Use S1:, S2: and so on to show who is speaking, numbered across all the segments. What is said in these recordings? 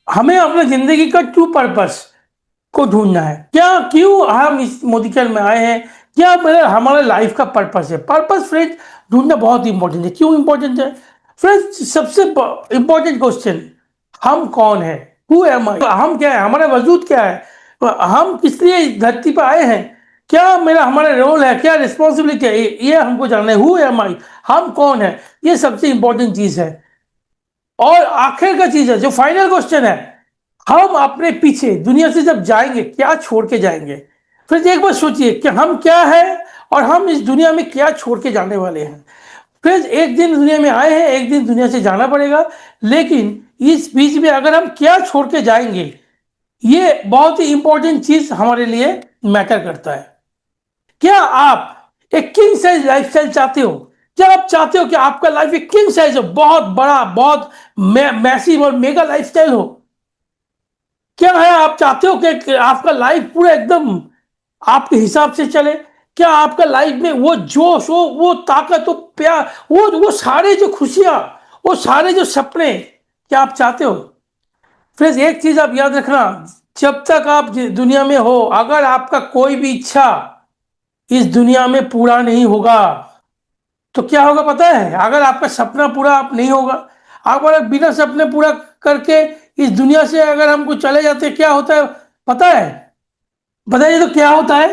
S1: हमें अपने ज़िंदगी का ट्रू पर्पस को ढूँढना है। क्या क्यों हम इस मेडिकल में आए हैं? क्या मतलब हमारे लाइफ़ का पर्पस है? पर्पस फ्रेंड्स ढूँढना बहुत इम्पोर्टेंट है। क्यों इम्पोर्टेंट है? फ्रेंड्स सबसे ब इम्पोर्टेंट क्वेश्चन, हम कौन हैं? हू एम आई? हम क्या है? हमारा वजूद क्या है? हम किस लिए इस धरती पे आए हैं? क्या मेरा हमारा रोल है? क्या रिस्पॉन्सिबिलिटी है? ये हमको जानना है। हू एम आई? हम कौन हैं? ये सबसे इम्पोर्टेंट चीज़ है। और आखिर का चीज़ है जो फाइनल क्वेश्चन है, हम अपने पीछे दुनिया से जब जाएंगे क्या छोड़ के जाएंगे? फिर एक बार सोचिए कि हम क्या है और हम इस दुनिया में क्या छोड़ के जाने वाले हैं। फिर एक दिन दुनिया में आए हैं, एक दिन दुनिया से जाना पड़ेगा, लेकिन इस बीच में अगर हम क्या छोड़ के जाएंगे, ये बहुत ही इंपॉर्टेंट चीज हमारे लिए मैटर करता है। क्या आप एक किंग साइज लाइफस्टाइल चाहते हो? क्या आप चाहते हो कि आपका लाइफ एक किंग साइज हो, बहुत बड़ा, बहुत मैसिव और मेगा लाइफस्टाइल हो? क्या है आप चाहते हो कि आपका लाइफ पूरा एकदम आपके हिसाब से चले? क्या आपका लाइफ में वो जोश हो, वो ताकत हो, प्यार, वो सारे जो खुशियां, वो सारे जो सपने, क्या आप चाहते हो? फ्रेंड्स एक चीज आप याद रखना, जब तक आप दुनिया में हो, अगर आपका कोई भी इच्छा इस दुनिया में पूरा नहीं होगा तो क्या होगा पता है? अगर आपका सपना पूरा आप नहीं होगा, आप अगर बिना सपने पूरा करके इस दुनिया से अगर हमको चले जाते, क्या होता है पता है? बताइए तो क्या होता है?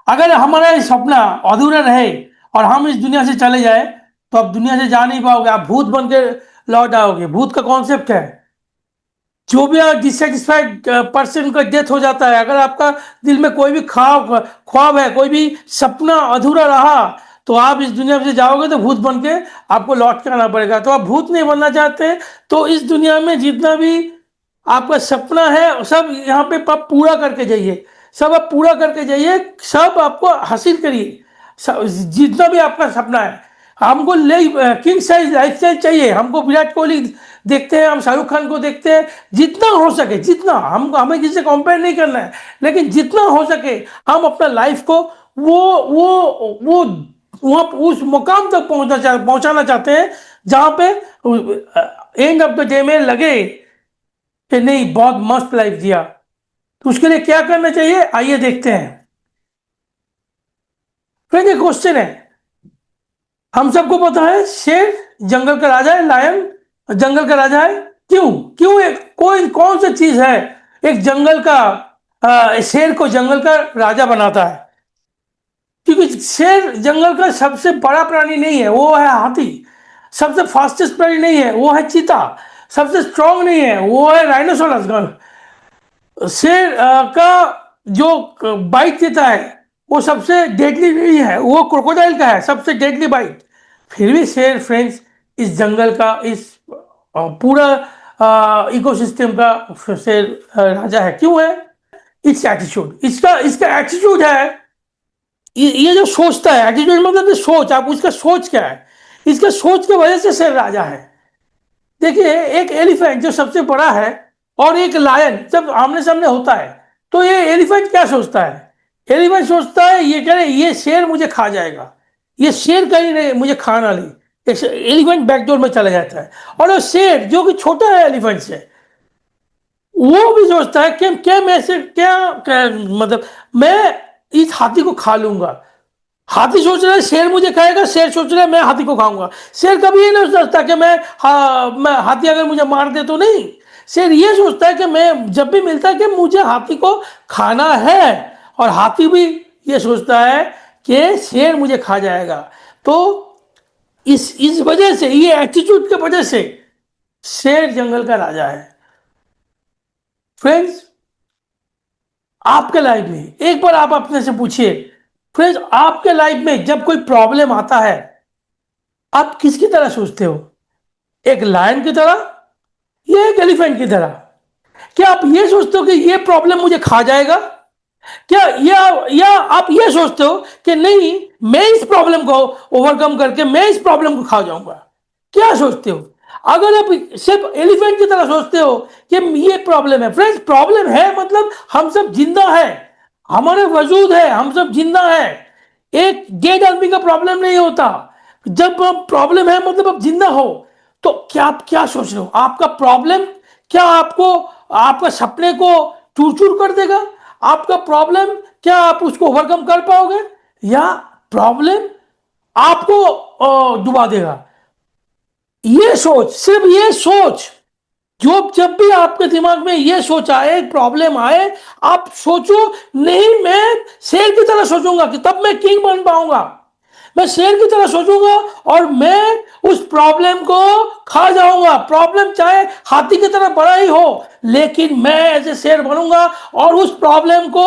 S1: अगर हमारा ये सपना अधूरा रहे और हम इस दुनिया से चले जाए, तो आप दुनिया से जा नहीं पाओगे, आप भूत बन के लौट आओगे। भूत का कॉन्सेप्ट है, जो भी डिससेटिस्फाइड पर्सन का डेथ हो जाता है, अगर आपका दिल में कोई भी ख्वाब ख्वाब है, कोई भी सपना अधूरा रहा, तो आप इस दुनिया से जाओगे तो भूत बन के आपको लौट के आना पड़ेगा। तो आप भूत नहीं बनना चाहते, तो इस दुनिया में जितना भी आपका सपना है सब यहाँ पे आप पूरा करके जाइए, सब आप पूरा करके जाइए, सब आपको हासिल करिए, जितना भी आपका सपना है। हमको ले किंग साइज लाइफस्टाइल चाहिए, हमको विराट कोहली देखते हैं, हम शाहरुख खान को देखते हैं, जितना हो सके, जितना हमको, हमें किसी से कंपेयर नहीं करना है, लेकिन जितना हो सके हम अपना लाइफ को वो वहाँ उस मुकाम तक पहुंचाना चाहते हैं जहाँ पे एंड ऑफ द डे में लगे कि नहीं बहुत मस्त लाइफ जिया। तो उसके लिए क्या करना चाहिए, आइए देखते हैं। फिर ये क्वेश्चन है, हम सबको पता है शेर जंगल का राजा है, लायन जंगल का राजा है। क्यों? क्यों एक कोई कौन सी चीज है एक जंगल का शेर को जंगल का राजा बनाता है? क्योंकि शेर जंगल का सबसे बड़ा प्राणी नहीं है, वो है हाथी। सबसे फास्टेस्ट प्राणी नहीं है, वो है चीता। सबसे स्ट्रांग नहीं है, वो है राइनोसोरस। शेर का जो बाइट देता है वो सबसे डेडली नहीं है, वो क्रोकोडाइल का है सबसे डेडली बाइट। फिर भी शेर फ्रेंड्स इस जंगल का, इस पूरा इकोसिस्टम का शेर राजा है। क्यों है? इट्स एटीट्यूड, इसका इसका एटीट्यूड है। ये जो सोचता है, एटीट्यूड मतलब ये सोच, आप उसका सोच क्या है, इसका सोच की वजह से शेर राजा है। देखिए एक एलिफेंट जो सबसे बड़ा है और एक लायन जब आमने सामने होता है, तो ये एलिफेंट क्या सोचता है? एलिफेंट सोचता है ये कह रहे ये शेर मुझे खा जाएगा, ये शेर कहीं नहीं मुझे खा ना ले। एलिफेंट बैकडोर में चला जाता है। और वो शेर जो कि छोटा है एलिफेंट से, वो भी सोचता है कि क्या मैं से क्या मतलब मैं इस हाथी को खा लूंगा। हाथी सोच रहा है शेर मुझे खाएगा, शेर सोच रहा है मैं हाथी को खाऊंगा। शेर कभी ये नहीं सोचता कि मैं हाथी अगर मुझे मार दे तो नहीं। शेर ये सोचता है कि मैं जब भी मिलता है कि मुझे हाथी को खाना है, और हाथी भी ये सोचता है कि शेर मुझे खा जाएगा। तो इस वजह से, ये एटीट्यूड की वजह से शेर जंगल का राजा है। फ्रेंड्स आपके लाइफ में एक बार आप अपने से पूछिए, फ्रेंड्स आपके लाइफ में जब कोई प्रॉब्लम आता है, आप किसकी तरह सोचते हो? एक लायन की तरह या एक एलिफेंट की तरह? क्या आप ये सोचते हो कि ये प्रॉब्लम मुझे खा जाएगा? क्या या आप ये सोचते हो कि नहीं मैं इस प्रॉब्लम को ओवरकम करके मैं इस प्रॉब्लम को खा जाऊंगा? क्या सोचते हो? अगर आप सिर्फ एलिफेंट की तरह सोचते हो कि ये प्रॉब्लम है, फ्रेंड्स प्रॉब्लम है मतलब हम सब जिंदा है, हमारे वजूद है, हम सब जिंदा है। एक डेड आदमी का प्रॉब्लम नहीं होता। जब प्रॉब्लम है मतलब आप जिंदा हो। तो क्या आप क्या सोच रहे हो? आपका प्रॉब्लम क्या आपको आपका सपने को चूर चूर कर देगा? आपका प्रॉब्लम क्या आप उसको ओवरकम कर पाओगे, या प्रॉब्लम आपको डुबा देगा? ये सोच, सिर्फ ये सोच, जो जब भी आपके दिमाग में ये सोच आए, प्रॉब्लम आए, आप सोचो नहीं मैं शेर की तरह सोचूंगा कि तब मैं किंग बन पाऊंगा। मैं शेर की तरह सोचूंगा और मैं उस प्रॉब्लम को खा जाऊंगा। प्रॉब्लम चाहे हाथी की तरह बड़ा ही हो, लेकिन मैं ऐसे शेर बनूंगा और उस प्रॉब्लम को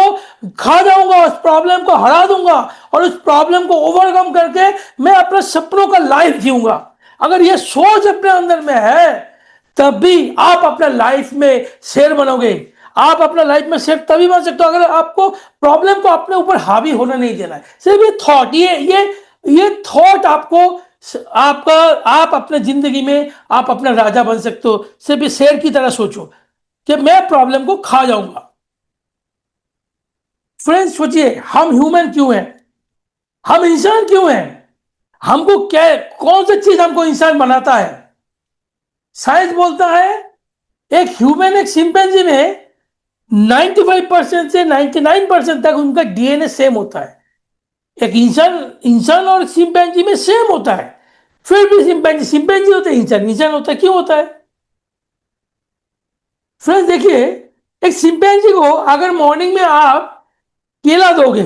S1: खा जाऊंगा, उस प्रॉब्लम को हरा दूंगा और उस प्रॉब्लम को ओवरकम करके मैं अपने सपनों का लाइफ जीऊंगा। अगर ये सोच अपने अंदर में है, तब भी आप अपने लाइफ में शेर बनोगे। आप अपना लाइफ में शेर तभी बन सकते हो अगर आपको प्रॉब्लम को अपने ऊपर हावी होने नहीं देना है। सिर्फ ये थॉट, ये थॉट आपको, आपका, आप अपने जिंदगी में आप अपना राजा बन सकते हो। सिर्फ ये शेर की तरह सोचो कि मैं प्रॉब्लम को खा जाऊंगा। फ्रेंड्स, सोचिए, हम ह्यूमन क्यों हैं? हम इंसान क्यों हैं? हमको क्या, कौन सी चीज हमको इंसान बनाता है? साइंस बोलता है एक ह्यूमन, एक चिंपैंजी में 95% से 99% तक उनका डीएनए सेम होता है। एक इंसान इंसान और चिंपैंजी में सेम होता है, फिर भी चिंपैंजी चिंपैंजी होता है, इंसान इंसान होता है। क्यों होता है? फ्रेंड्स देखिए, एक चिंपैंजी को अगर मॉर्निंग में आप केला दोगे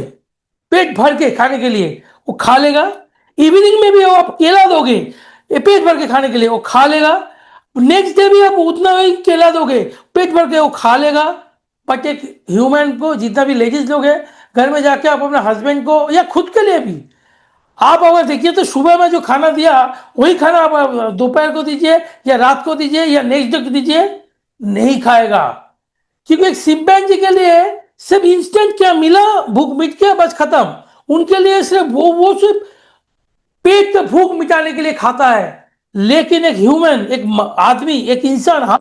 S1: पेट भर के खाने के लिए, वो खा लेगा। इवनिंग में भी आप केला दोगे ये पेट भर के खाने के लिए, वो खा लेगा। नेक्स्ट डे भी आप उतना ही केला दोगे पेट भर के, वो खा लेगा। बट एक ह्यूमन को, जितना भी लेडीज लोग हैं, घर में जाके आप अपने हस्बैंड को या खुद के लिए भी आप अगर देखिए तो सुबह में जो खाना दिया वही खाना आप दोपहर को दीजिए या रात को दीजिए या नेक्स्ट डे को दीजिए, नहीं खाएगा। क्योंकि एक चिंपैंजी के लिए सिर्फ इंस्टेंट क्या मिला, भूख मिट गया, बस खत्म। उनके लिए सिर्फ वो सिर्फ पेट का भूख मिटाने के लिए खाता है। लेकिन एक ह्यूमन, एक आदमी, एक इंसान,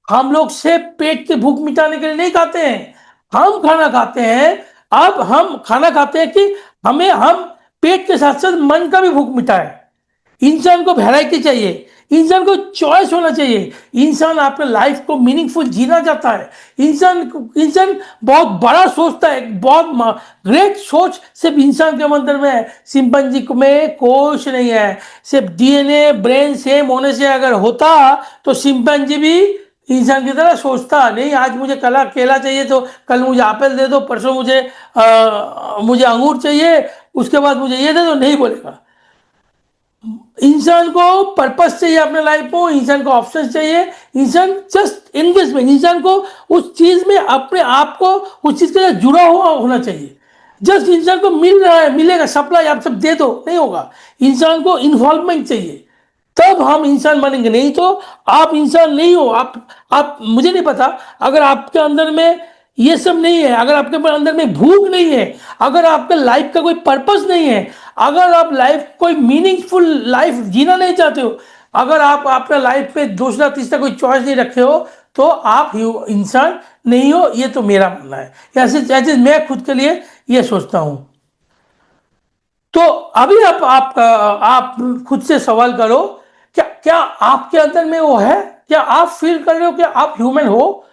S1: हम लोग सिर्फ पेट की भूख मिटाने के लिए नहीं खाते हैं। हम खाना खाते हैं, अब हम खाना खाते हैं कि हम पेट के साथ साथ मन का भी भूख मिटाए। इंसान को वैरायटी चाहिए, इंसान को चॉइस होना चाहिए। इंसान अपने लाइफ को मीनिंगफुल जीना चाहता है। इंसान बहुत बड़ा सोचता है, बहुत ग्रेट सोच सिर्फ इंसान के अंदर में है, चिंपैंजी में कुछ नहीं है। सिर्फ डीएनए ब्रेन सेम होने से अगर होता तो चिंपैंजी भी इंसान की तरह सोचता नहीं। आज मुझे कल केला चाहिए तो कल मुझे एप्पल दे दो, परसों मुझे अंगूर चाहिए, उसके बाद मुझे ये दे दो, नहीं बोलेगा। इंसान को पर्पस चाहिए अपने लाइफ में, इंसान को ऑप्शन चाहिए। इंसान जस्ट एंगेजमेंट, इंसान को उस चीज में अपने आप को उस चीज के साथ जुड़ा हुआ होना चाहिए। जस्ट इंसान को मिल रहा है, मिलेगा, सप्लाई आप सब दे दो, नहीं होगा। इंसान को इन्वॉल्वमेंट चाहिए, तब हम इंसान बनेंगे। नहीं तो आप इंसान नहीं हो। आप मुझे नहीं पता, अगर आपके अंदर में ये सब नहीं है, अगर आपके अंदर में भूख नहीं है, अगर आपके लाइफ का कोई पर्पस नहीं है, अगर आप लाइफ कोई मीनिंगफुल लाइफ जीना नहीं चाहते हो, अगर आप अपना लाइफ में दूसरा तीसरा कोई चॉइस नहीं रखे हो, तो आप इंसान नहीं हो। ये तो मेरा मानना है, ऐसे मैं खुद के लिए ये सोचता हूं। तो अभी आप खुद से सवाल करो, क्या क्या आपके अंदर में वो है? क्या आप फील कर रहे हो कि आप ह्यूमन हो?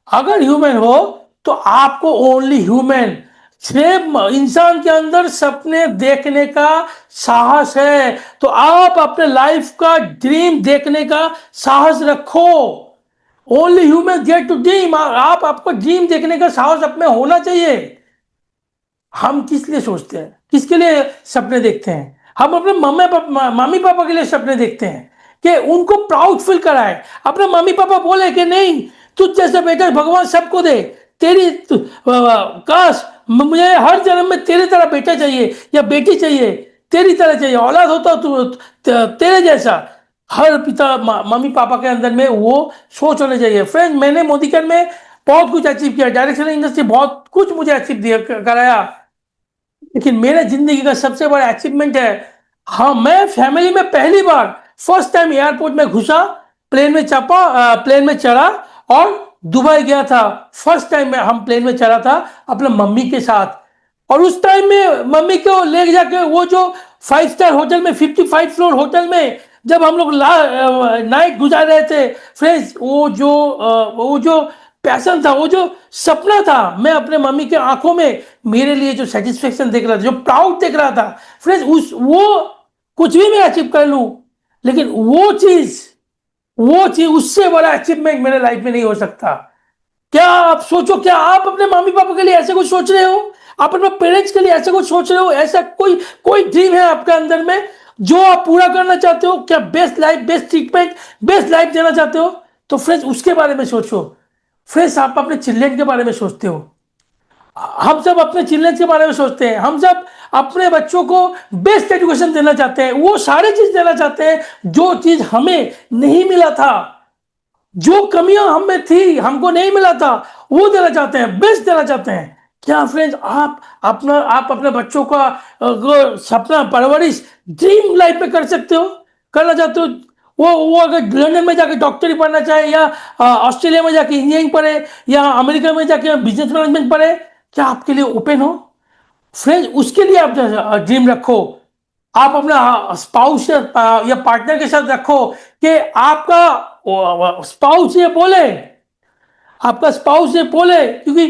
S1: अगर ह्यूमन हो तो आपको ओनली ह्यूमन, सिर्फ इंसान के अंदर सपने देखने का साहस है, तो आप अपने लाइफ का ड्रीम देखने का साहस रखो। Only human get to dream. आप आपको ड्रीम देखने का साहस अपने होना चाहिए। हम किस लिए सोचते हैं, किसके लिए सपने देखते हैं? हम अपने मम्मी पापा के लिए सपने देखते हैं कि उनको प्राउड फील कराए। अपने मम्मी पापा बोले कि नहीं, तुझ जैसा बेटा भगवान सबको दे, तेरी काश मुझे हर जन्म में तेरी तरह बेटा चाहिए या बेटी चाहिए, तेरी तरह चाहिए, औलाद होता तू तेरे जैसा। हर पिता मम्मी पापा के अंदर में वो सोच होनी चाहिए। फ्रेंड, मैंने मोदी केयर में बहुत कुछ अचीव किया, डायरेक्शन इंडस्ट्री बहुत कुछ मुझे अचीव दिया कराया, लेकिन मेरे जिंदगी का सबसे बड़ा अचीवमेंट है, हाँ, मैं फैमिली में पहली बार फर्स्ट टाइम एयरपोर्ट में घुसा, प्लेन में चढ़ा और दुबई गया था। फर्स्ट टाइम में हम प्लेन में चढ़ा था अपने मम्मी के साथ, और उस टाइम में मम्मी को ले जाके वो जो 5 स्टार होटल में, 55 फ्लोर होटल में जब हम लोग नाइट गुजार रहे थे फ्रेंड्स, वो जो पैशन था, वो जो सपना था, मैं अपने मम्मी के आंखों में मेरे लिए जो सेटिस्फेक्शन देख रहा था, जो प्राउड देख रहा था फ्रेंड्स, उस वो कुछ भी मैं अचीव कर लूं, लेकिन वो चीज उससे बड़ा अचीवमेंट मेरे लाइफ में नहीं हो सकता। क्या आप सोचो, क्या आप अपने मम्मी पापा के लिए ऐसे कुछ सोच रहे हो? आप अपने पेरेंट्स के लिए ऐसे कुछ सोच रहे हो? ऐसा कोई कोई ड्रीम है आपके अंदर में जो आप पूरा करना चाहते हो? क्या best life, best treatment, best life देना चाहते हो? तो फ्रेंड्स उसके बारे में सोचो। फ्रेंड्स आप अपने चिल्ड्रन के बारे में सोचते हो, हम सब अपने चिल्ड्रन के बारे में सोचते हैं, हम सब अपने बच्चों को बेस्ट एजुकेशन देना चाहते हैं, वो सारी चीज देना चाहते हैं जो चीज हमें नहीं मिला था, जो कमियां हम में थी हमको नहीं मिला था, वो देना चाहते हैं, बेस्ट देना चाहते हैं। क्या फ्रेंड्स आप अपने बच्चों का सपना परवरिश ड्रीम लाइफ में कर सकते हो, करना चाहते हो? वो अगर लंदन में जाके डॉक्टरी पढ़ना चाहे, या ऑस्ट्रेलिया में जाके इंजीनियरिंग पढ़े, या अमेरिका में जाके बिजनेस मैनेजमेंट पढ़े, क्या आपके लिए ओपन हो? फ्रेंड्स उसके लिए आप ड्रीम रखो। आप अपना स्पाउस या पार्टनर के साथ रखो कि आपका स्पाउस ये बोले, आपका स्पाउस ये बोले, क्योंकि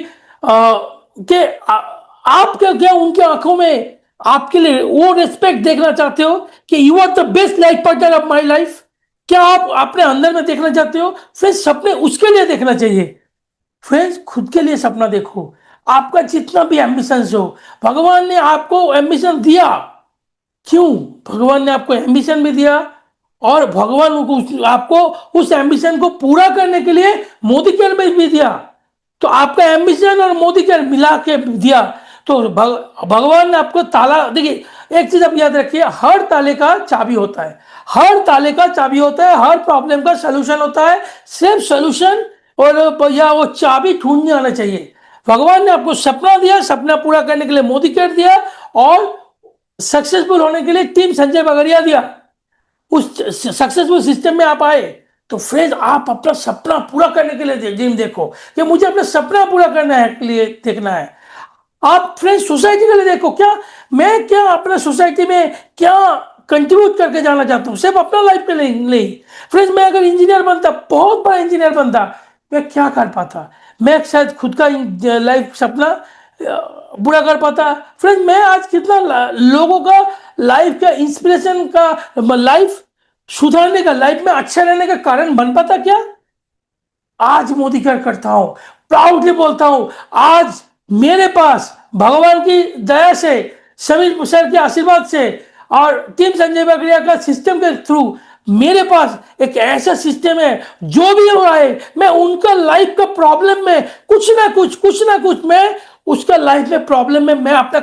S1: कि आप क्या क्या उनके आंखों में आपके लिए वो रिस्पेक्ट देखना चाहते हो कि you are the best life partner of my life? क्या आप अपने अंदर में देखना चाहते हो? फिर सपने उसके लिए देखना चाहिए। फ्रेंड्स खुद के लिए सपना देखो। आपका जितना भी एम्बिशन हो, भगवान ने आपको एम्बिशन दिया, क्यों? भगवान ने आपको एम्बिशन भी दिया, और भगवान आपको उस एम्बिशन को पूरा करने के लिए मोदी केयर में भी दिया। तो आपका एम्बिशन और मोदी केयर मिला के दिया, तो भगवान ने आपको ताला, देखिए एक चीज आप याद रखिए, हर ताले का चाबी होता है, हर ताले का चाबी होता है, हर प्रॉब्लम का सोल्यूशन होता है, सिर्फ सोल्यूशन और या वो चाबी ढूंढने आना चाहिए। भगवान ने आपको सपना दिया, सपना पूरा करने के लिए मोदी केयर दिया, और सक्सेसफुल होने के लिए टीम संजय बगरिया दिया। उस सक्सेसफुल सिस्टम में आप आए। तो फ्रेंड्स आप अपना सपना पूरा करने के लिए ड्रीम देखो कि मुझे अपना सपना पूरा करना है, के लिए देखना है। आप फ्रेंड्स सोसाइटी के लिए देखो, क्या अपना सोसाइटी में क्या कंट्रीब्यूट करके जाना चाहता हूँ, सिर्फ अपना लाइफ में नहीं। फ्रेंड्स मैं अगर इंजीनियर बनता, बहुत बड़ा इंजीनियर बनता, मैं क्या कर पाता? मैं शायद खुद का लाइफ सपना पूरा कर पाता। फ्रेंड्स मैं आज कितना लोगों का लाइफ का इंस्पिरेशन का, लाइफ सुधारने का, लाइफ में अच्छा रहने का कारण बन पाता क्या? आज मोदी केयर करता हूं, प्राउडली बोलता हूं, आज मेरे पास भगवान की दया से, समीर सर के आशीर्वाद से, और टीम संजय बगरिया का सिस्टम के थ्रू मेरे पास एक ऐसा सिस्टम है, जो भी हो रहा है मैं उनका लाइफ का प्रॉब्लम में कुछ ना कुछ मैं उसका लाइफ में प्रॉब्लम में मैं अपना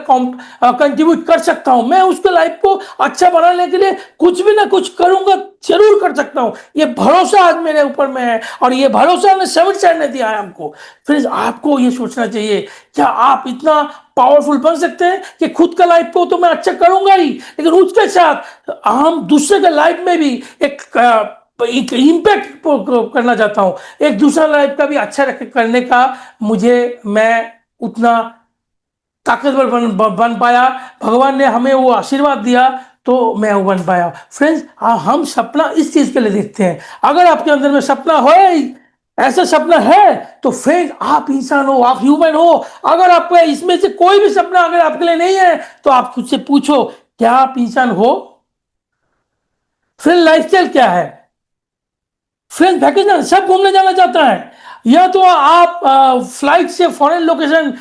S1: कंट्रीब्यूट कर सकता हूं। मैं उसके लाइफ को अच्छा बनाने के लिए कुछ भी ना कुछ करूंगा, जरूर कर सकता हूं। ये भरोसा आज मेरे ऊपर में है, और ये भरोसा ने समीर सर ने दिया है हमको। फिर आपको ये सोचना चाहिए, क्या आप इतना पावरफुल बन सकते हैं कि खुद का लाइफ को तो मैं अच्छा करूंगा ही, लेकिन उसके साथ हम दूसरे के लाइफ में भी एक इम्पैक्ट करना चाहता हूं, एक दूसरा लाइफ का भी अच्छा करने का मैं उतना ताकतवर बन पाया। भगवान ने हमें वो आशीर्वाद दिया, तो मैं वो बन पाया। फ्रेंड्स हम सपना इस चीज के लिए देखते हैं। अगर आपके अंदर में सपना हो, ऐसा सपना है, तो फ्रेंड्स आप इंसान हो, आप ह्यूमन हो। अगर आपका इसमें से कोई भी सपना अगर आपके लिए नहीं है, तो आप खुद से पूछो, क्या आप इंसान हो? फ्रेंड लाइफस्टाइल क्या है? फ्रेंड वैकेशन सब घूमने जाना चाहता है, या तो आप फ्लाइट से फॉरेन लोकेशन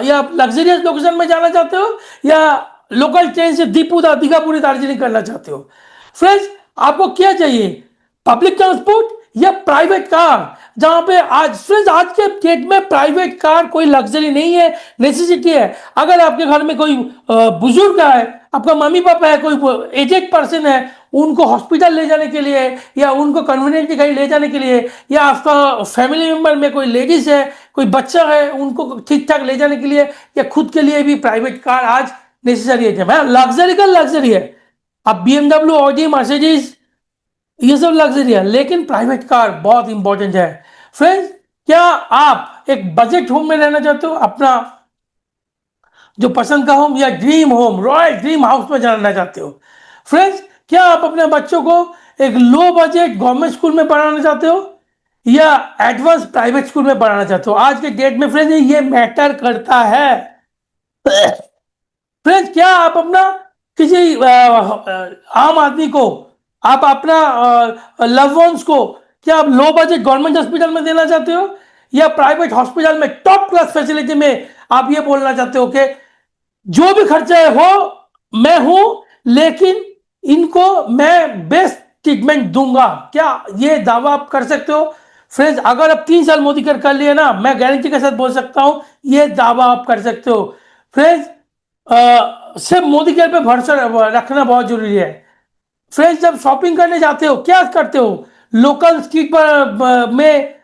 S1: या लग्जरियस लोकेशन में जाना चाहते हो, या लोकल ट्रेन से दीघापुरी दार्जिलिंग करना चाहते हो। फ्रेंड्स आपको क्या चाहिए, पब्लिक ट्रांसपोर्ट या प्राइवेट कार? जहां पे आज के डेट में प्राइवेट कार कोई लग्जरी नहीं है, नेसेसिटी है। अगर आपके घर में कोई बुजुर्ग है, आपका मम्मी पापा है, कोई एजेड पर्सन है, उनको हॉस्पिटल ले जाने के लिए, या उनको कन्वीनियंटली कहीं ले जाने के लिए, या आपका फैमिली मेंबर में कोई लेडीज है, कोई बच्चा है, उनको ठीक ठाक ले जाने के लिए, या खुद के लिए भी प्राइवेट कार आज नेसेसरी है। लग्जरी का लग्जरी है, अब BMW, ऑडी, मर्सिडीज, ये सब लग्जरी है, लेकिन प्राइवेट कार बहुत इंपॉर्टेंट है। फ्रेंड्स क्या आप एक बजट होम में रहना चाहते हो, अपना जो पसंद का होम, या dream home, royal dream house में जाना चाहते हो? फ्रेंड्स क्या आप अपने बच्चों को एक लो बजट गवर्नमेंट स्कूल में पढ़ाना चाहते हो या एडवांस प्राइवेट स्कूल में पढ़ाना चाहते हो? आज के डेट में फ्रेंड्स ये मैटर करता है। फ्रेंड्स क्या आप अपना किसी आम आदमी को, आप अपना लव वंस को क्या आप लो बजट गवर्नमेंट हॉस्पिटल में देना चाहते हो या प्राइवेट हॉस्पिटल में टॉप क्लास फैसिलिटी में आप ये बोलना चाहते हो कि जो भी खर्चा है हो मैं हूं, लेकिन इनको मैं बेस्ट ट्रीटमेंट दूंगा? क्या ये दावा आप कर सकते हो? फ्रेंड्स अगर आप 3 साल मोदी कर लिए ना, मैं गारंटी के साथ बोल सकता हूं ये दावा आप कर सकते हो। फ्रेंड्स सिर्फ मोदी केयर पे भरोसा रखना बहुत जरूरी है। फ्रेंड्स जब शॉपिंग करने जाते हो क्या करते हो? लोकल स्ट्रीट पर में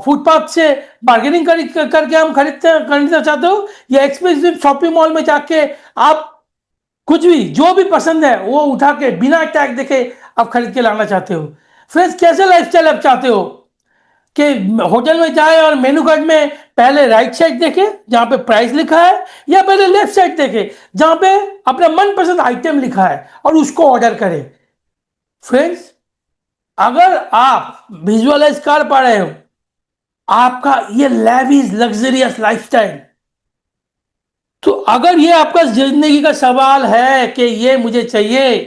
S1: फुटपाथ से बार्गेनिंग करके हम खरीदना चाहते हो या एक्सपेंसिव शॉपिंग मॉल में जाके आप कुछ भी जो भी पसंद है वो उठा के बिना टैग देखे आप खरीद के लाना चाहते हो? फ्रेंड्स कैसे लाइफस्टाइल आप चाहते हो कि होटल में जाए और मेनू कार्ड में पहले राइट साइड देखे जहां पे प्राइस लिखा है या पहले लेफ्ट साइड देखे जहां पे अपना मनपसंद आइटम लिखा है और उसको ऑर्डर करें? फ्रेंड्स अगर आप विजुअलाइज कर पा रहे हो आपका ये लेविश लग्जरियस लाइफस्टाइल, तो अगर ये आपका जिंदगी का सवाल है कि ये मुझे चाहिए,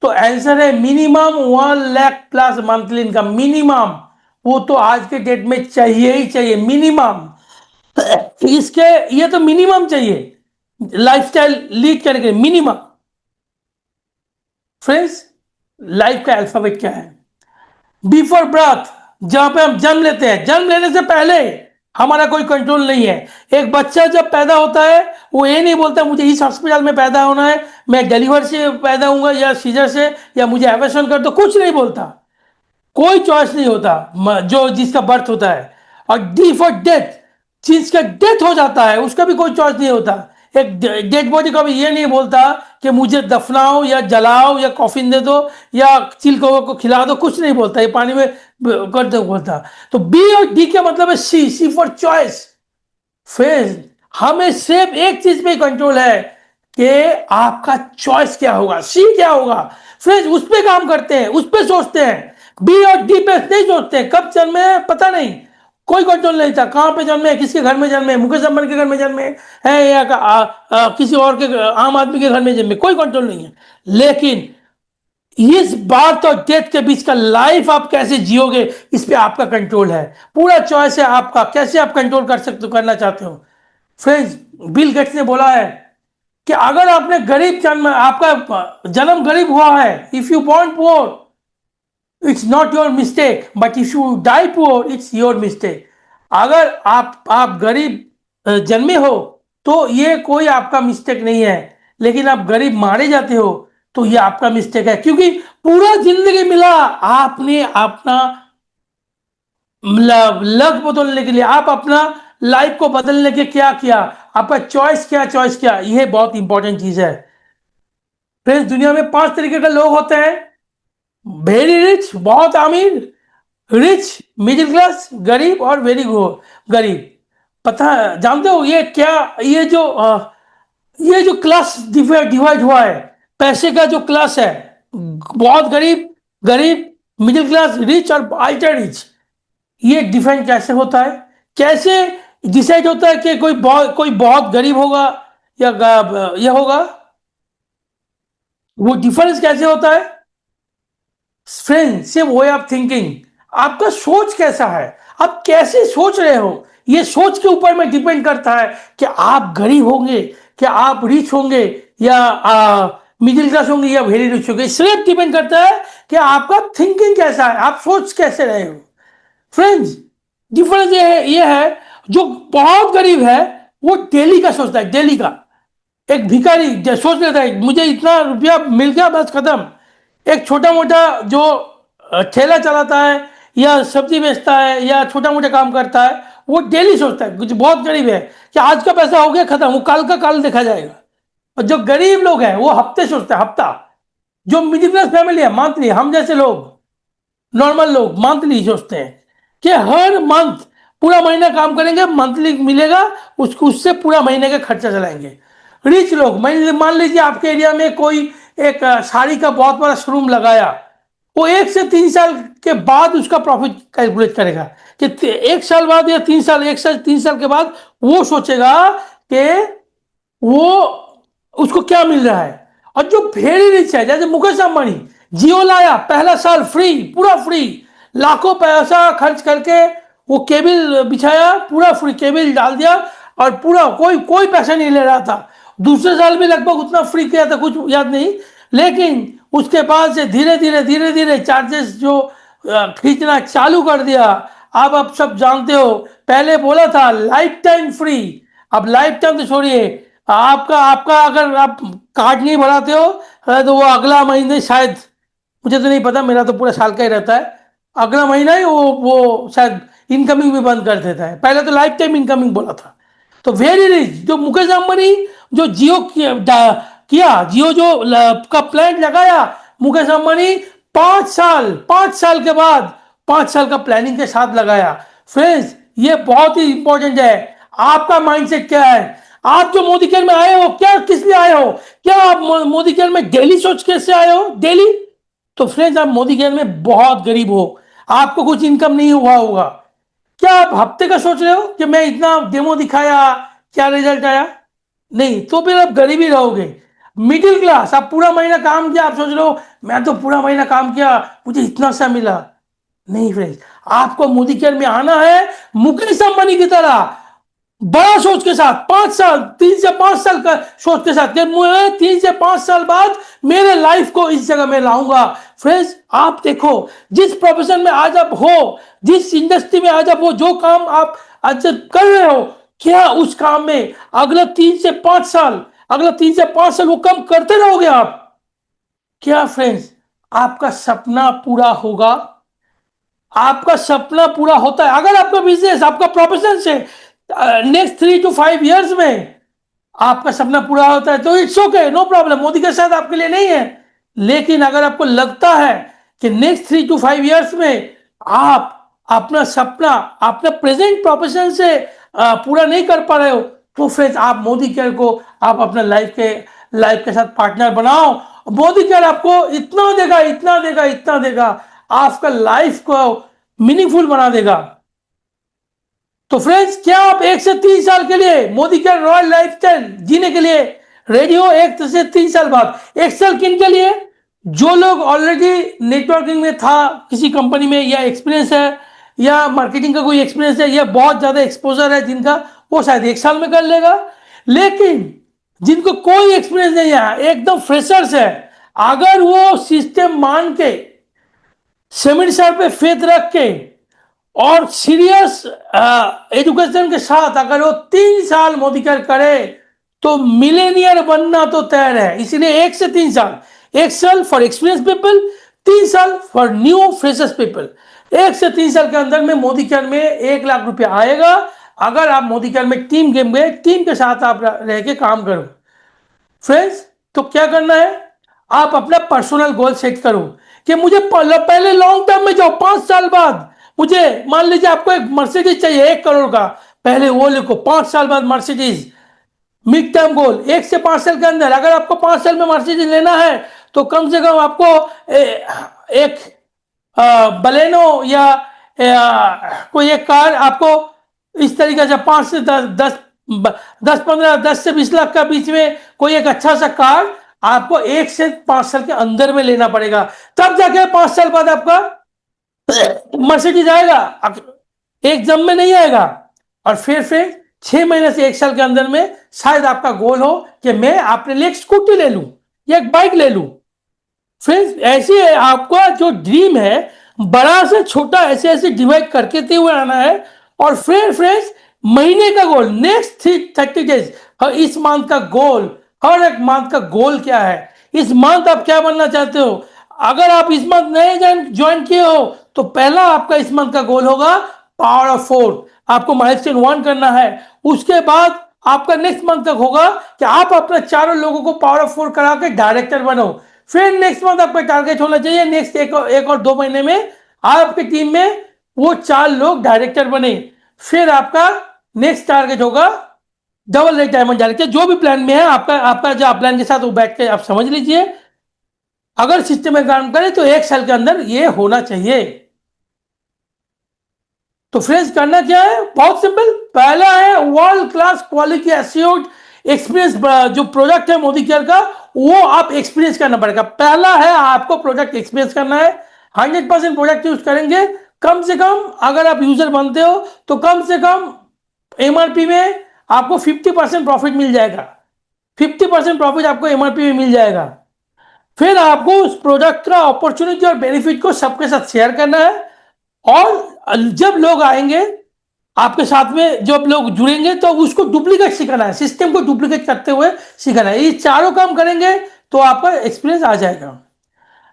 S1: तो आंसर है minimum 1 lakh+ monthly income. Minimum वो तो आज के डेट में चाहिए ही चाहिए, मिनिमम। इसके ये तो मिनिमम चाहिए लाइफस्टाइल लीड करने के लिए, मिनिमम। फ्रेंड्स लाइफ का अल्फाबेट क्या है? बिफोर बर्थ, जहां पे हम जन्म लेते हैं, जन्म लेने से पहले हमारा कोई कंट्रोल नहीं है। एक बच्चा जब पैदा होता है वो ये नहीं बोलता मुझे इस हॉस्पिटल में पैदा होना है, मैं डिलीवर से पैदा हूंगा या सीजर से, या मुझे एबॉर्शन कर दो, कुछ नहीं बोलता। कोई चॉइस नहीं होता जो जिसका बर्थ होता है। और डी फॉर डेथ, जिसका डेथ हो जाता है उसका भी कोई चॉइस नहीं होता। एक डेड बॉडी का भी ये नहीं बोलता कि मुझे दफनाओ या जलाओ या कॉफिन दे दो या चिल को खिला दो, कुछ नहीं बोलता। ये पानी में कर दो बोलता। तो बी और डी का मतलब है सी, सी फॉर चॉइस। फिर हमें सिर्फ एक चीज पे कंट्रोल है कि आपका चॉइस क्या होगा, सी क्या होगा। फिर उस पर काम करते हैं, उस पर सोचते हैं। बी और डी पे नहीं सोचते। कब जन्मे पता नहीं, कोई कंट्रोल नहीं था। कहां पे जन्मे, किसके घर में जन्मे, मुकेश अंबानी के घर में जन्मे है या किसी और के आम आदमी के घर में जन्मे, कोई कंट्रोल नहीं है। लेकिन इस बात और डेथ के बीच का लाइफ आप कैसे जियोगे इस पे आपका कंट्रोल है। पूरा चॉइस है आपका, कैसे आप कंट्रोल कर सकते हो, करना चाहते हो। फ्रेंड्स बिल गेट्स ने बोला है कि अगर आपने गरीब जन्म, आपका जन्म गरीब हुआ है, if you born poor it's not your mistake, but if you die poor it's your mistake. अगर आप गरीब जन्मे हो तो ये कोई आपका मिस्टेक नहीं है, लेकिन आप गरीब मारे जाते हो तो ये आपका मिस्टेक है। क्योंकि पूरा जिंदगी मिला आपने अपना लक बदलने के लिए, आप अपना लाइफ को बदलने के क्या किया, आपका चॉइस क्या, चॉइस क्या, यह बहुत इंपॉर्टेंट चीज है। फिर दुनिया में 5 तरीके के लोग होते हैं। वेरी रिच, बहुत अमीर, रिच, मिडिल क्लास, गरीब और वेरी गरीब। पता जानते हो ये क्या, ये जो क्लास डिवाइड हुआ है, पैसे का जो क्लास है, बहुत गरीब, गरीब, मिडिल क्लास, रिच और अल्ट्रा रिच, ये डिफाइन कैसे होता है? कैसे डिसाइड होता है कि कोई बहुत गरीब होगा या ये होगा? वो डिफरेंस कैसे होता है? फ्रेंड सिर्फ वे ऑफ थिंकिंग, आपका सोच कैसा है, आप कैसे सोच रहे हो, ये सोच के ऊपर में डिपेंड करता है कि आप गरीब होंगे, कि आप रिच होंगे या मिडिल क्लास होंगे या वेरी रिच होंगे। सिर्फ डिपेंड करता है कि आपका थिंकिंग कैसा है, आप सोच कैसे रहे हो। फ्रेंड्स डिफरेंस ये है जो बहुत गरीब है वो डेली का सोचता है, डेली का। एक भिखारी सोच लेता है मुझे इतना रुपया मिल गया बस खत्म। एक छोटा मोटा जो ठेला चलाता है या सब्जी बेचता है या छोटा मोटा काम करता है वो डेली सोचता है, कुछ बहुत गरीब है कि आज का पैसा हो गया खत्म, वो कल का कल देखा जाएगा। और जो गरीब लोग हैं वो हफ्ते सोचते हैं, हफ्ता। जो मिडिल क्लास फैमिली है मंथली, हम जैसे लोग नॉर्मल लोग मंथली सोचते हैं कि हर मंथ पूरा महीना काम करेंगे, मंथली मिलेगा उसको, उससे पूरा महीने का खर्चा चलाएंगे। रिच लोग मान लीजिए आपके एरिया में कोई एक साड़ी का बहुत बड़ा शोरूम लगाया वो 1 से 3 साल के बाद उसका प्रॉफिट कैलकुलेट करेगा कि 1 साल बाद या 3 साल, 1 साल 3 साल के बाद वो सोचेगा कि वो उसको क्या मिल रहा है। और जो वेरी रिच है जैसे मुकेश अंबानी, जियो लाया, पहला साल फ्री, पूरा फ्री, लाखों पैसा खर्च करके वो केबल बिछाया, पूरा फ्री केबल डाल दिया और पूरा कोई कोई पैसा नहीं ले रहा था। दूसरे साल भी लगभग उतना फ्री किया था, कुछ याद नहीं, लेकिन उसके बाद से धीरे धीरे चार्जेस जो खींचना चालू कर दिया। अब आप सब जानते हो, पहले बोला था लाइफ टाइम फ्री, अब लाइफ टाइम तो छोड़िए, आपका आपका अगर आप कार्ड नहीं बढ़ाते हो तो वो अगला महीने शायद, मुझे तो नहीं पता, मेरा तो पूरा साल का ही रहता है, अगला महीना ही वो शायद इनकमिंग भी बंद कर देता है। पहले तो लाइफ टाइम इनकमिंग बोला था। तो वेरी रिच जो मुकेश अंबानी, जो जियो किया जियो जो का प्लान लगाया मुकेश अंबानी, 5 साल, 5 साल के बाद, 5 साल का प्लानिंग के साथ लगाया। फ्रेंड्स ये बहुत ही इंपॉर्टेंट है। आपका माइंडसेट क्या है? आप जो मोदी केयर में आए हो, क्या किस लिए आए हो? क्या आप मोदी केयर में डेली सोच कैसे आए हो डेली? तो फ्रेंड्स आप मोदी केयर में बहुत गरीब हो, आपको कुछ इनकम नहीं हुआ होगा। क्या आप हफ्ते का सोच रहे हो कि मैं इतना डेमो दिखाया, क्या रिजल्ट आया? नहीं, तो फिर आप गरीब ही रहोगे। मिडिल क्लास, आप पूरा महीना काम किया, आप सोच रहे हो मैं तो पूरा महीना काम किया, मुझे इतना सा मिला। नहीं फ्रेंड्स, आपको मोदी केयर में आना है मुकेश अंबानी की तरह, बड़ा सोच के साथ, 5 साल, 3 से 5 साल का सोच के साथ कि मैं 3 से 5 साल बाद मेरे लाइफ को इस जगह में लाऊंगा। फ्रेंड्स आप देखो, जिस प्रोफेशन में आज आप हो, जिस इंडस्ट्री में आज आप हो, जो काम आप आज कर रहे हो, क्या उस काम में अगला 3 से 5 साल वो काम करते रहोगे आप? क्या फ्रेंड्स आपका सपना पूरा होगा? आपका सपना पूरा होता है अगर आपका बिजनेस, आपका प्रोफेशन से नेक्स्ट 3 to 5 years में आपका सपना पूरा होता है तो it's okay, no problem, Modi के साथ आपके लिए नहीं है। लेकिन अगर आपको लगता है कि नेक्स्ट 3 to 5 years में आप अपना सपना अपना प्रेजेंट प्रोफेशन से पूरा नहीं कर पा रहे हो, तो फिर आप मोदी केयर को आप अपना लाइफ के साथ पार्टनर बनाओ। मोदी केयर आपको इतना देगा, इतना देगा, इतना देगा, आपका लाइफ को मीनिंगफुल बना देगा। तो फ्रेंड्स क्या आप 1 से 3 साल के लिए मोदी केयर रॉयल लाइफस्टाइल जीने के लिए रेडी हो? 1 से 3 साल बाद। 1 साल किन के लिए? जो लोग ऑलरेडी नेटवर्किंग में था किसी कंपनी में, या एक्सपीरियंस है, या मार्केटिंग का कोई एक्सपीरियंस है, या बहुत ज्यादा एक्सपोजर है जिनका, वो शायद 1 साल में कर लेगा। लेकिन जिनको कोई एक्सपीरियंस नहीं है, एकदम फ्रेशर्स है, अगर वो सिस्टम मान के, सेमिनार सर पे फेथ रख के और सीरियस एजुकेशन के साथ अगर वो 3 साल मोदी केयर करे तो मिलेनियर बनना तो तैयार है। इसीलिए 1 से 3 साल, 1 साल फॉर एक्सपीरियंस पीपल, 3 साल फॉर न्यू फ्रेशर्स पीपल। 1 से 3 साल के अंदर में मोदी केयर में 1 लाख रुपया आएगा अगर आप मोदी केयर में टीम गेम में टीम के साथ आप रह के काम करो। फ्रेंड्स तो क्या करना है, आप अपना पर्सनल गोल सेट करो कि मुझे पहले लॉन्ग टर्म में जाओ, 5 साल बाद मुझे, मान लीजिए आपको एक मर्सिडीज चाहिए 1 करोड़ का, पहले वो लिखो 5 साल बाद मर्सिडीज। मिड टर्म गोल 1 से 5 साल के अंदर, अगर आपको 5 साल में मर्सिडीज लेना है तो कम से कम आपको एक बलेनो या कोई एक कार आपको इस तरीके से 5 से 10 10 15 10 से 20 लाख का बीच में कोई एक अच्छा सा कार आपको 1 से 5 साल के अंदर में लेना पड़ेगा, तब जाके 5 साल बाद आपका मर्सिडीज आएगा, एक जम में नहीं आएगा। और फिर 6 महीने से 1 साल के अंदर में शायद आपका गोल हो कि मैं अपने लिए एक स्कूटी ले लूं या एक बाइक ले लूं। फ्रेंड्स ऐसे आपका जो ड्रीम है बड़ा से छोटा ऐसे ऐसे डिवाइड करके हुए आना है। और फिर फ्रेंड्स महीने का गोल, नेक्स्ट 30 डेज, इस मंथ का गोल, हर एक मंथ का गोल क्या है, इस मंथ आप क्या बनना चाहते हो। अगर आप इस मंथ नए ज्वाइन किए हो तो पहला आपका इस मंथ का गोल होगा पावर ऑफ 4, आपको माइलस्टोन 1 करना है। उसके बाद आपका नेक्स्ट मंथ तक होगा कि आप अपने चारों लोगों को पावर ऑफ 4 करा के डायरेक्टर बनो। फिर नेक्स्ट मंथ आपका टारगेट होना चाहिए नेक्स्ट एक और 2 महीने में आपकी टीम में वो 4 लोग डायरेक्टर बने। फिर आपका नेक्स्ट टारगेट होगा डबल रेड डायमंड डायरेक्टर। जो भी प्लान में है आपका आपका जो प्लान के साथ वो बैठ के आप समझ लीजिए। अगर सिस्टम में काम करे तो 1 साल के अंदर ये होना चाहिए। तो फ्रेंड्स करना क्या है, बहुत सिंपल। पहला है world class quality assured experience, जो प्रोडक्ट है मोदी केयर का, वो आप एक्सपीरियंस करना पड़ेगा। पहला है आपको प्रोडक्ट एक्सपीरियंस करना है। 100% प्रोडक्ट यूज करेंगे। कम से कम अगर आप यूजर बनते हो तो कम से कम एमआरपी में आपको 50% प्रॉफिट मिल जाएगा। 50% प्रॉफिट आपको एमआरपी में मिल जाएगा। फिर आपको उस प्रोडक्ट का अपॉर्चुनिटी और बेनिफिट को सबके साथ शेयर करना है। और जब लोग आएंगे आपके साथ में, जब लोग जुड़ेंगे तो उसको डुप्लीकेट सिखाना है, सिस्टम को डुप्लीकेट करते हुए सिखाना है। ये चारों काम करेंगे तो आपका एक्सपीरियंस आ जाएगा।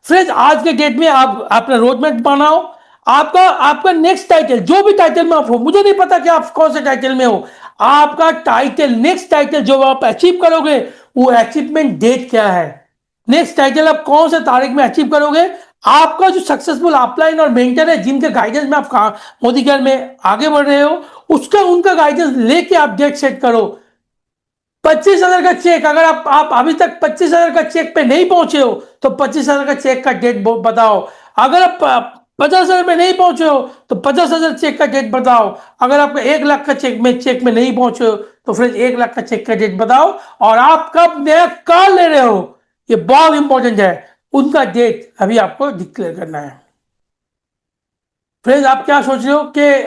S1: फ्रेंड्स आज के डेट में आप अपना रोड मैप बनाओ। आपका आपका नेक्स्ट टाइटल, जो भी टाइटल में आप हो, मुझे नहीं पता कि आप कौन से टाइटल में हो, आपका टाइटल, नेक्स्ट टाइटल जो आप अचीव करोगे वो अचीवमेंट डेट क्या है, नेक्स्ट टाइटल आप कौन से तारीख में अचीव करोगे। आपका जो सक्सेसफुल अपलाइन और मेंटर है जिनके गाइडेंस में आप मोदी केयर में आगे बढ़ रहे हो, उसका उनका गाइडेंस लेके आप डेट सेट करो। 25,000 का चेक, अगर आप अभी तक 25,000 का चेक पे नहीं पहुंचे हो तो 25,000 का चेक का डेट बताओ। अगर आप 50,000 में नहीं पहुंचे हो तो 50,000 चेक का डेट बताओ। अगर आपका 1 लाख का चेक में नहीं पहुंचे हो तो फिर 1 लाख का चेक का डेट बताओ। और आप कब नया कार ले रहे हो, ये बहुत इंपॉर्टेंट है, उनका डेट अभी आपको डिक्लेयर करना है। फ्रेंड्स आप क्या सोच रहे हो कि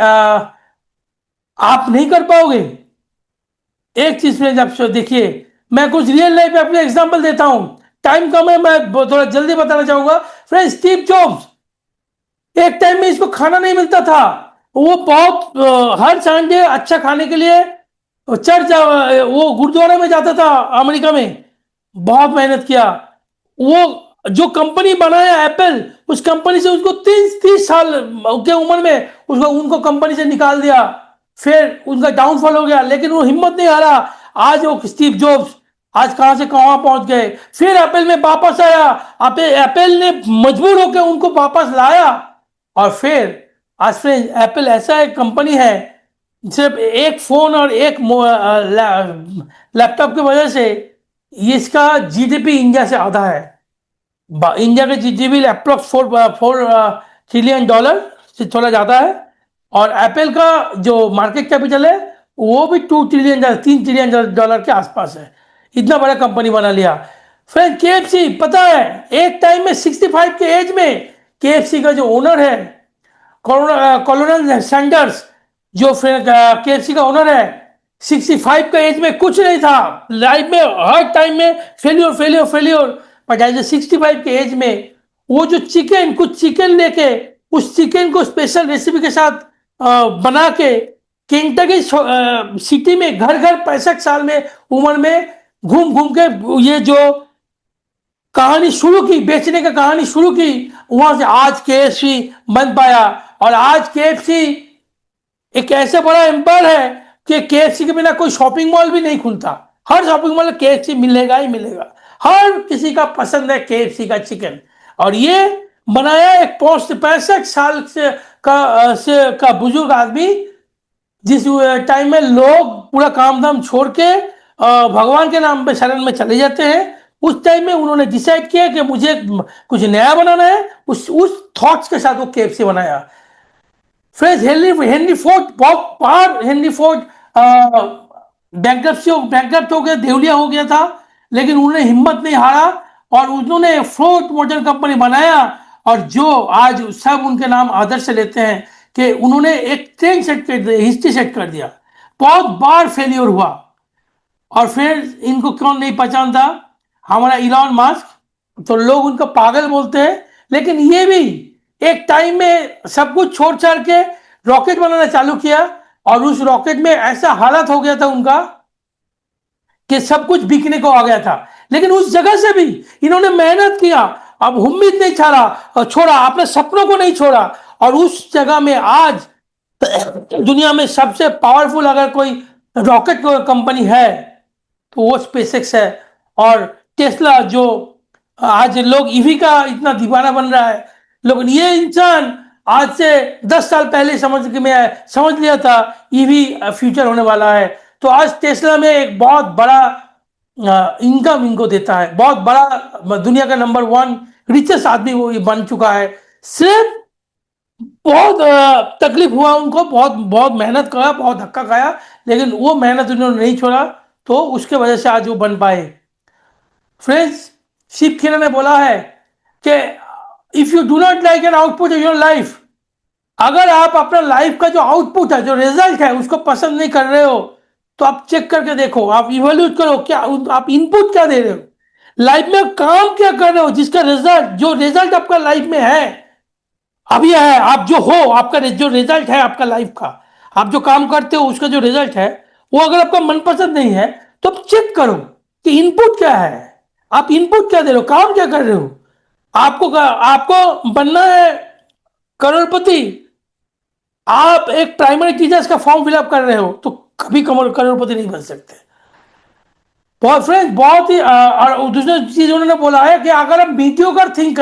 S1: आप नहीं कर पाओगे? एक चीज फ्रेंड्स आप देखिए, मैं कुछ रियल लाइफ अपने एग्जांपल देता हूं, टाइम कम है, मैं थोड़ा जल्दी बताना चाहूंगा। फ्रेंड्स स्टीव जॉब्स, एक टाइम में इसको खाना नहीं मिलता था। वो बहुत हर संडे अच्छा खाने के लिए चर्च, वो गुरुद्वारा में जाता था अमेरिका में। बहुत मेहनत किया। वो जो कंपनी बनाया एप्पल, उस कंपनी से उसको 30 साल के उम्र में उसको उनको कंपनी से निकाल दिया। फिर उनका डाउनफॉल हो गया, लेकिन वो हिम्मत नहीं हारा। आज वो स्टीव जॉब्स आज कहां से कहां पहुंच गए। फिर एप्पल में वापस आया, एप्पल ने मजबूर होकर उनको वापस लाया। और फिर आज फ्रेंड एप्पल ऐसा एक कंपनी है, सिर्फ एक फोन और एक लैपटॉप की वजह से इसका जीडीपी इंडिया से आधा है। इंडिया का जीडीपी अप्रोक्स 4 ट्रिलियन डॉलर से थोड़ा ज़्यादा है। और एप्पल का जो मार्केट कैपिटल है वो भी 2 ट्रिलियन, 3 ट्रिलियन डॉलर के आसपास है। इतना बड़ा कंपनी बना लिया। फ्रेंड केएफसी, पता है एक टाइम में 65 के एज में केएफसी का जो ओनर है कॉलोनल सैंडर्स, जो फिर केएफसी का ओनर है, 65 का एज में कुछ नहीं था लाइफ में, हर टाइम में failure failure failure. But age 65 के एज में वो जो कुछ चिकन लेके उस चिकन को स्पेशल रेसिपी के साथ बना के केंटकी सिटी में घर घर 65 साल में उम्र में घूम घूम के ये जो कहानी शुरू की, बेचने का कहानी शुरू की, वहां से आज केएफसी बन पाया। और आज केएफसी एक ऐसा बड़ा एम्पायर है कि केएफसी के बिना कोई शॉपिंग मॉल भी नहीं खुलता। हर शॉपिंग मॉल में केएफसी मिलेगा ही मिलेगा। हर किसी का पसंद है केएफसी का चिकन। और ये बनाया एक 65 साल का बुजुर्ग आदमी, जिस टाइम में लोग पूरा काम धाम छोड़ के भगवान के नाम पे शरण में चले जाते हैं, उस टाइम में उन्होंने डिसाइड किया कि मुझे कुछ नया बनाना है। उस थॉट्स के साथ वो केएफसी बनाया। फ्रेंड्स हेनरी फोर्ड, बहुत बार हेनरी फोर्ड बैंकरप्ट हो गया, देवलिया हो गया था, लेकिन उन्होंने हिम्मत नहीं हारा और उन्होंने फोर्ड मोटर कंपनी बनाया। और जो आज सब उनके नाम आदर्श से लेते हैं कि उन्होंने एक ट्रेंड सेट कर दिया, हिस्ट्री सेट कर दिया। बहुत बार फेलियर हुआ और फिर इनको कौन नहीं पहचानता, हमारा इलॉन मस्क। तो लोग उनको पागल बोलते हैं, लेकिन ये भी एक टाइम में सब कुछ छोड़ छाड़ के रॉकेट बनाना चालू किया। और उस रॉकेट में ऐसा हालत हो गया था उनका कि सब कुछ बिकने को आ गया था, लेकिन उस जगह से भी इन्होंने मेहनत किया। अब उम्मीद नहीं छोड़ा, अपने सपनों को नहीं छोड़ा। और उस जगह में आज दुनिया में सबसे पावरफुल अगर कोई रॉकेट कंपनी है तो वो स्पेसएक्स है। और टेस्ला, जो आज लोग ईवी का इतना दीवाना बन रहा है, लेकिन ये इंसान आज से 10 साल पहले समझ लिया था ईवी फ्यूचर होने वाला है। तो आज टेस्ला में एक बहुत बड़ा इनकम इनको देता है, बहुत बड़ा, दुनिया का नंबर 1 रिचेस्ट आदमी वो बन चुका है। सिर्फ बहुत तकलीफ हुआ उनको, बहुत बहुत मेहनत करा, बहुत धक्का खाया, लेकिन वो मेहनत उन्होंने नहीं छोड़ा, तो उसके वजह से आज वो बन पाए। फ्रेंड्स, शिव खेरा ने बोला है कि if you do not like an output of your life, अगर आप अपना लाइफ का जो आउटपुट है, जो रिजल्ट है, उसको पसंद नहीं कर रहे हो, तो आप चेक करके देखो, आप इवेल्यूट करो, क्या आप इनपुट क्या दे रहे हो, लाइफ में काम क्या कर रहे हो, जिसका रिजल्ट, जो रिजल्ट आपका लाइफ में है अभी है, आप जो हो, आपका जो रिजल्ट है आपका लाइफ का, आप जो काम करते हो उसका जो रिजल्ट है, वो अगर आपका मनपसंद नहीं है, तो आप चेक करो कि इनपुट क्या है, आप इनपुट क्या दे रहे हो, काम क्या कर रहे हो। आपको बनना है करोड़पति, आप एक प्राइमरी टीचर्स का फॉर्म फिलअप कर रहे हो, तो कभी करोड़पति नहीं बन सकते। बहुत फ्रेंड्स, बहुत ही और दूसरी चीज उन्होंने बोला है कि अगर आप मीडियोकर थिंग्स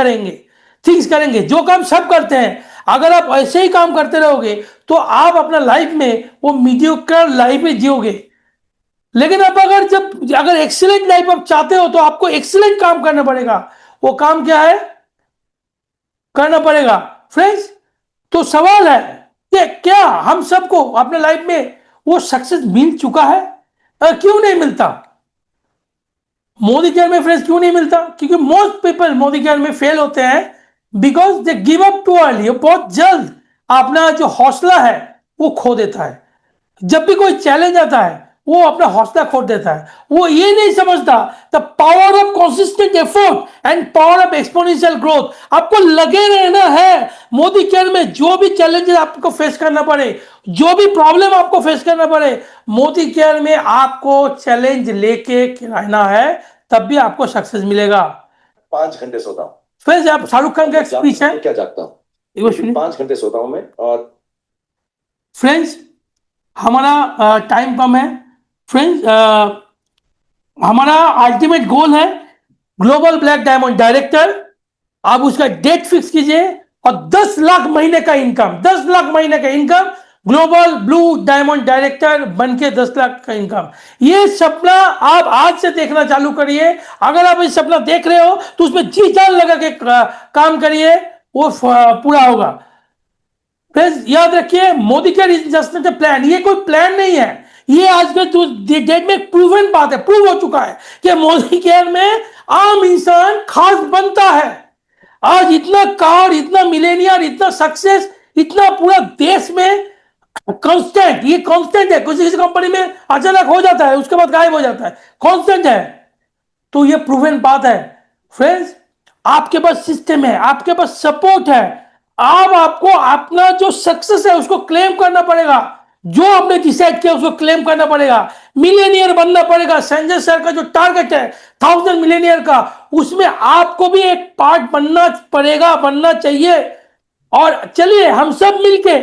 S1: करेंगे, जो काम सब करते हैं, अगर आप ऐसे ही काम करते रहोगे, तो आप अपना लाइफ में वो मीडियोकर लाइफ में जियोगे। लेकिन आप अगर एक्सीलेंट लाइफ आप चाहते हो, तो आपको एक्सीलेंट काम करना पड़ेगा। वो काम क्या है, करना पड़ेगा। फ्रेंड्स, तो सवाल है कि क्या हम सबको अपने लाइफ में वो सक्सेस मिल चुका है? क्यों नहीं मिलता? मोदी केयर में फ्रेंड्स क्यों नहीं मिलता? क्योंकि मोस्ट पीपल मोदी केयर में फेल होते हैं because they give up too early. बहुत जल्द अपना जो हौसला है वो खो देता है। जब भी कोई चैलेंज आता है, वो अपना हौसला खो देता है। वो ये नहीं समझता the power of consistent effort and power of exponential growth. आपको लगे रहना है। मोदी केयर में जो भी चैलेंजेस आपको फेस करना पड़े, जो भी प्रॉब्लम आपको फेस करना पड़े, मोदी केयर में आपको चैलेंज लेके रहना है, तब भी आपको सक्सेस मिलेगा।
S2: 5 घंटे सोता हूँ।
S1: फिर आप शाहरुख खान का एक स्पीच है,
S2: क्या जागता हूँ,
S1: एक बार सुनिए।
S2: 5 घंटे सोता हूँ मैं। और
S1: फ्रेंड्स, हमारा टाइम कम है। फ्रेंड्स, हमारा अल्टीमेट गोल है ग्लोबल ब्लैक डायमंड डायरेक्टर। आप उसका डेट फिक्स कीजिए और 10 लाख महीने का इनकम, 10 लाख महीने का income, global blue diamond director बनके 10 लाख का इनकम। ये सपना आप आज से देखना चालू करिए। अगर आप ये सपना देख रहे हो, तो उसमें जी जान लगा के काम करिए, वो पूरा होगा। फ्रेंड्स, याद रखिए, Modi care is just not a plan. ये कोई प्लान नहीं है, ये आज के डेट में प्रूवन बात है, प्रूव हो चुका है कि मोदी केयर में आम इंसान खास बनता है। आज इतना कार, इतना मिलेनियर, इतना सक्सेस, इतना पूरा देश में कांस्टेंट, ये कांस्टेंट है। किसी किसी कंपनी में अचानक हो जाता है, उसके बाद गायब हो जाता है, कांस्टेंट है। तो ये प्रूवन बात है। फ्रेंड्स, आपके पास सिस्टम है, आपके पास सपोर्ट है। आपको अपना जो सक्सेस है उसको क्लेम करना पड़ेगा। जो आपने डिसाइड किया उसको क्लेम करना पड़ेगा। मिलेनियर बनना पड़ेगा। संजय सर का जो टारगेट है 1000 मिलेनियर का, उसमें आपको भी एक पार्ट बनना पड़ेगा, बनना चाहिए। और चलिए हम सब मिलके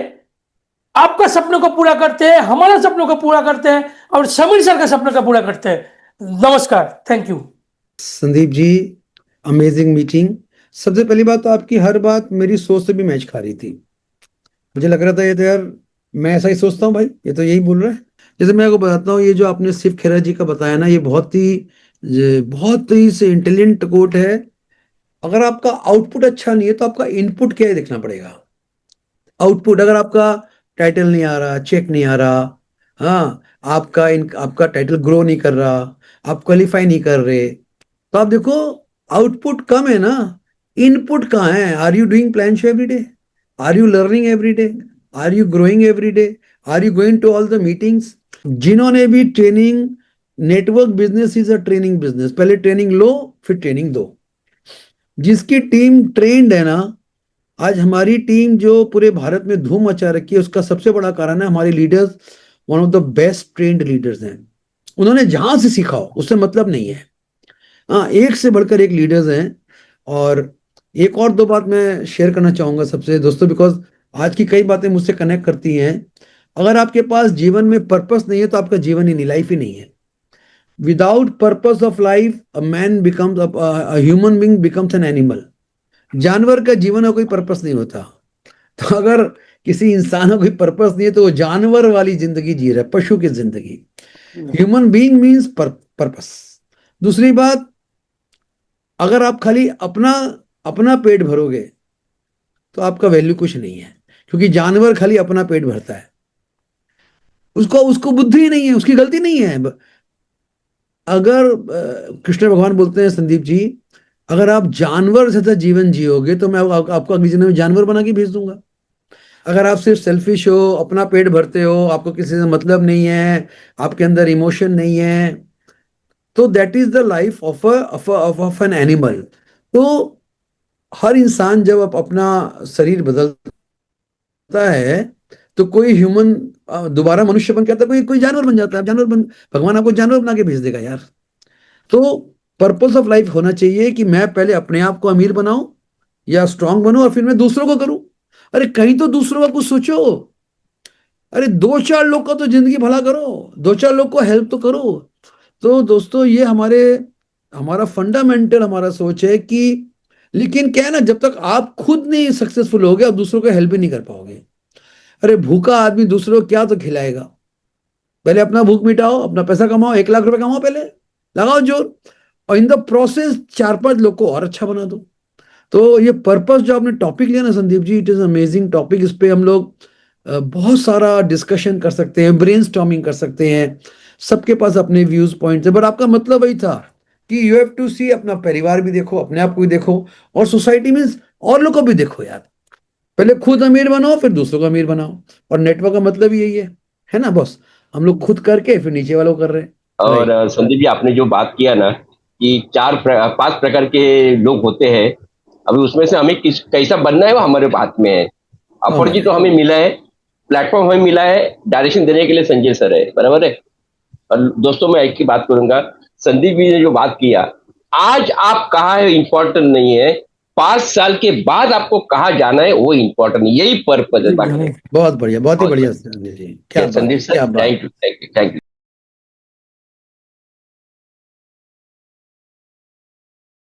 S1: आपका सपनों को पूरा करते हैं, हमारे सपनों को पूरा करते हैं, और समीर सर का सपनों को पूरा करते हैं। नमस्कार, thank you.
S3: Sandeep ji, amazing meeting. सबसे पहली बात तो आपकी हर बात मेरी सोच से भी मैच खा रही थी। मुझे लग रहा था ये तो यार मैं ऐसा ही सोचता हूँ भाई, ये तो यही बोल रहा है। जैसे मैं आपको बताता हूँ, ये जो आपने शिव खेरा जी का बताया ना, ये बहुत ही से इंटेलिजेंट कोट है। अगर आपका आउटपुट अच्छा नहीं है तो आपका इनपुट क्या है देखना पड़ेगा। आउटपुट, अगर आपका टाइटल नहीं आ रहा, चेक नहीं आ रहा, हाँ, आपका टाइटल ग्रो नहीं कर रहा, आप क्वालिफाई नहीं कर रहे, तो आप देखो आउटपुट कम है ना, इनपुट कहाँ है। Are you doing plan every day? Are you learning every day? Are you growing every day? Are you going to all the meetings? जिन्होंने भी training, network business is a training business. पहले training लो, फिर training दो। जिसकी team trend है ना, आज हमारी टीम जो पूरे भारत में धूम मचा रखी है, उसका सबसे बड़ा कारण है हमारे leaders one of the best trend leaders हैं। उन्होंने जहां से सीखा हो उससे मतलब नहीं है। हाँ, एक से बढ़कर एक लीडर्स हैं। और एक और दो बात मैं शेयर करना चाहूंगा सबसे दोस्तों, बिकॉज आज की कई बातें मुझसे कनेक्ट करती हैं। अगर आपके पास जीवन में पर्पस नहीं है तो आपका जीवन ही नहीं, लाइफ ही नहीं है। Without purpose of life a man becomes, a human being becomes an animal. जानवर का जीवन का कोई पर्पस नहीं होता। तो अगर किसी इंसान का कोई पर्पस नहीं है तो वो जानवर वाली जिंदगी जी रहा है, पशु की जिंदगी। Human being means purpose. दूसरी बात, अगर आप खाली अपना अपना पेट भरोगे तो आपका वैल्यू कुछ नहीं है, क्योंकि जानवर खाली अपना पेट भरता है, उसको उसको बुद्धि ही नहीं है, उसकी गलती नहीं है। अगर कृष्ण भगवान बोलते हैं संदीप जी, अगर आप जानवर जैसा जीवन जियोगे तो मैं आपको अगली जन्म में जानवर बना के भेज दूंगा। अगर आप सिर्फ सेल्फिश हो, अपना पेट भरते हो, आपको किसी से मतलब नहीं है, आपके अंदर इमोशन नहीं है, तो that is the life of an animal. तो हर इंसान जब अपना शरीर बदलता है तो कोई ह्यूमन दोबारा मनुष्य बन के आता है, कोई कोई जानवर बन जाता है। जानवर बन, भगवान आपको जानवर बना के भेज देगा यार। तो पर्पस ऑफ लाइफ होना चाहिए कि मैं पहले अपने आप को अमीर बनाऊं या स्ट्रांग बनूं और फिर मैं दूसरों को करूं। अरे कहीं तो दूसरों का कुछ सोचो। अरे दो चार लोग का तो जिंदगी भला करो, दो चार लोग को हेल्प तो करो। तो दोस्तों ये हमारा फंडामेंटल हमारा सोच है कि, लेकिन क्या है ना, जब तक आप खुद नहीं सक्सेसफुल होगे आप दूसरों को हेल्प भी नहीं कर पाओगे। अरे भूखा आदमी दूसरों को क्या तो खिलाएगा? पहले अपना भूख मिटाओ, अपना पैसा कमाओ, 1 लाख रुपए कमाओ, पहले लगाओ जोर, और इन द प्रोसेस 4-5 लोग को और अच्छा बना दो। तो ये पर्पस जो आपने टॉपिक लिया ना Sandeep ji, it is amazing topic. इस पे हम लोग बहुत सारा डिस्कशन कर सकते हैं, ब्रेनस्टॉर्मिंग कर सकते हैं, सबके पास अपने व्यूज पॉइंट्स है। बट आपका मतलब वही था कि यू हैव टू सी, अपना परिवार भी देखो, अपने आप को भी देखो, और सोसाइटी में और लोग को भी देखो यार। पहले खुद अमीर बनाओ फिर दूसरों को अमीर बनाओ, और नेटवर्क का मतलब ही यही है ना बॉस? हम लोग खुद करके फिर नीचे वालों को कर रहे हैं।
S4: और
S3: राइट।
S4: संदीप जी आपने जो बात किया ना कि 5 प्रकार के लोग होते हैं, अभी उसमें से हमें कैसा बनना है वो हमारे हाथ में है।
S3: हाँ
S4: अपॉर्चुनिटी तो
S3: भाई।
S4: हमें मिला है, प्लेटफॉर्म हमें मिला है, डायरेक्शन देने के लिए संजय सर है, बराबर है। और दोस्तों मैं एक ही बात करूंगा, संदीप जी ने जो बात किया, आज आप कहाँ है इम्पोर्टेंट नहीं है, 5 साल के बाद आपको कहाँ जाना है वो इम्पोर्टेंट, यही पर्पज है। बाकी
S3: बहुत बढ़िया, बहुत ही
S4: बहुत
S3: बढ़िया
S4: बढ़िया।
S3: संदीप जी, क्या बात
S4: संदीप
S3: है,
S4: सर,
S3: क्या बात।
S4: Thank you, thank you, thank you.